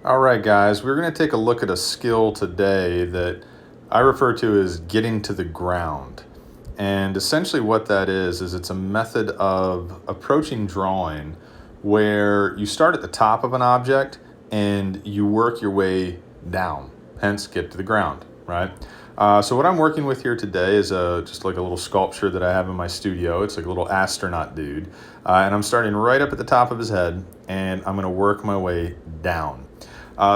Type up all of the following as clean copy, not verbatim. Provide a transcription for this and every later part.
All right, guys, we're going to take a look at a skill today that I refer to as getting to the ground. And essentially, what that is it's a method of approaching drawing where you start at the top of an object and you work your way down, hence, get to the ground, right? So, what I'm working with here today is just like a little sculpture that I have in my studio. It's like a little astronaut dude. And I'm starting right up at the top of his head, and I'm going to work my way down.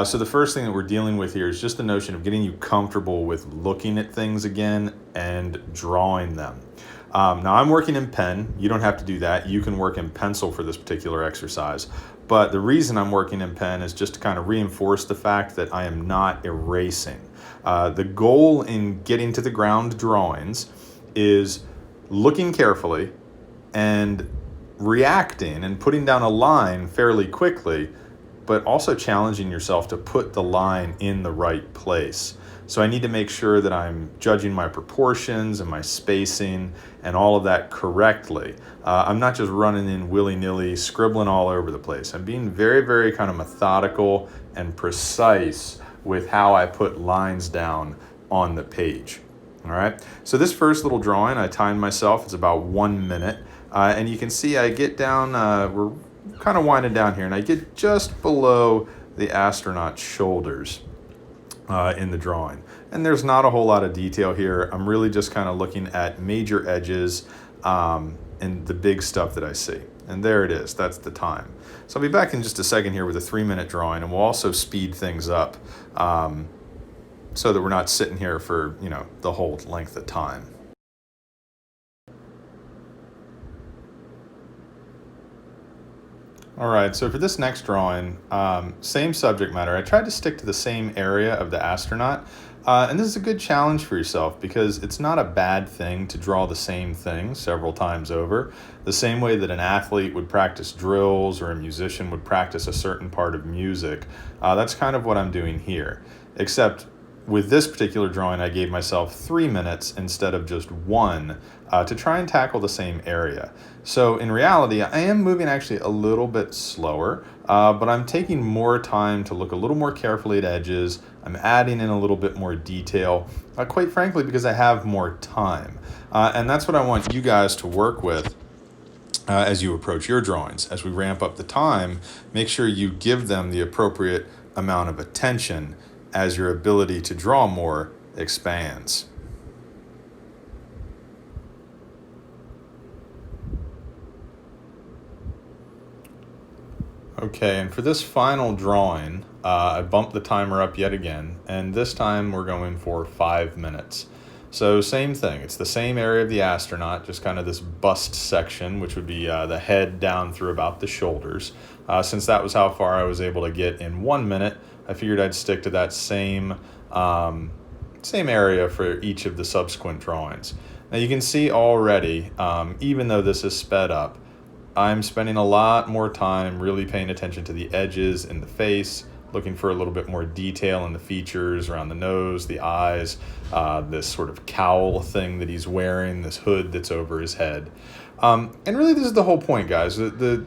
So the first thing that we're dealing with here is just the notion of getting you comfortable with looking at things again and drawing them. Now I'm working in pen. You don't have to do that. You can work in pencil for this particular exercise. But the reason I'm working in pen is just to kind of reinforce the fact that I am not erasing. The goal in getting to the ground drawings is looking carefully and reacting and putting down a line fairly quickly, but also challenging yourself to put the line in the right place. So I need to make sure that I'm judging my proportions and my spacing and all of that correctly. I'm not just running in willy-nilly, scribbling all over the place. I'm being very, very kind of methodical and precise with how I put lines down on the page. All right, so this first little drawing, I timed myself, it's about 1 minute. And you can see I get down, we're kind of winding down here, and I get just below the astronaut's shoulders in the drawing. And there's not a whole lot of detail here. I'm really just kind of looking at major edges and the big stuff that I see. And there it is, that's the time. So I'll be back in just a second here with a 3-minute drawing, and we'll also speed things up so that we're not sitting here for, the whole length of time. All right, so for this next drawing, same subject matter. I tried to stick to the same area of the astronaut, and this is a good challenge for yourself because it's not a bad thing to draw the same thing several times over, the same way that an athlete would practice drills or a musician would practice a certain part of music. That's kind of what I'm doing here, except with this particular drawing, I gave myself 3 minutes instead of just one to try and tackle the same area. So in reality, I am moving actually a little bit slower, but I'm taking more time to look a little more carefully at edges. I'm adding in a little bit more detail, quite frankly, because I have more time. And that's what I want you guys to work with as you approach your drawings. As we ramp up the time, make sure you give them the appropriate amount of attention as your ability to draw more expands. Okay, and for this final drawing, I bumped the timer up yet again, and this time we're going for 5 minutes. So same thing, it's the same area of the astronaut, just kind of this bust section, which would be the head down through about the shoulders. Since that was how far I was able to get in 1 minute, I figured I'd stick to that same area for each of the subsequent drawings. Now you can see already, even though this is sped up, I'm spending a lot more time really paying attention to the edges in the face, looking for a little bit more detail in the features around the nose, the eyes, this sort of cowl thing that he's wearing, this hood that's over his head. And really this is the whole point, guys. The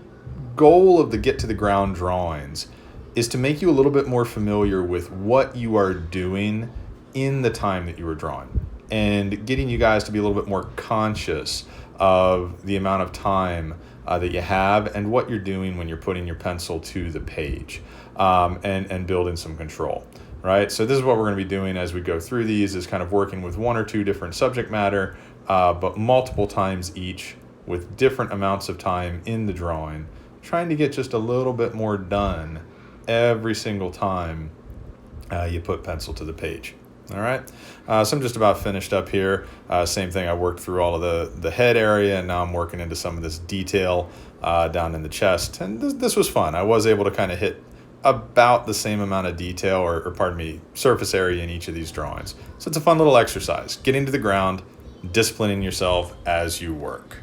goal of the Get to the Ground drawings is to make you a little bit more familiar with what you are doing in the time that you are drawing, and getting you guys to be a little bit more conscious of the amount of time that you have and what you're doing when you're putting your pencil to the page, and building some control, right? So this is what we're going to be doing as we go through these, is kind of working with 1 or 2 different subject matter, but multiple times each with different amounts of time in the drawing, trying to get just a little bit more done every single time you put pencil to the page. All right, so I'm just about finished up here. Same thing, I worked through all of the head area, and now I'm working into some of this detail down in the chest. And this was fun. I was able to kind of hit about the same amount of detail, or pardon me, surface area in each of these drawings. So it's a fun little exercise, getting to the ground, disciplining yourself as you work.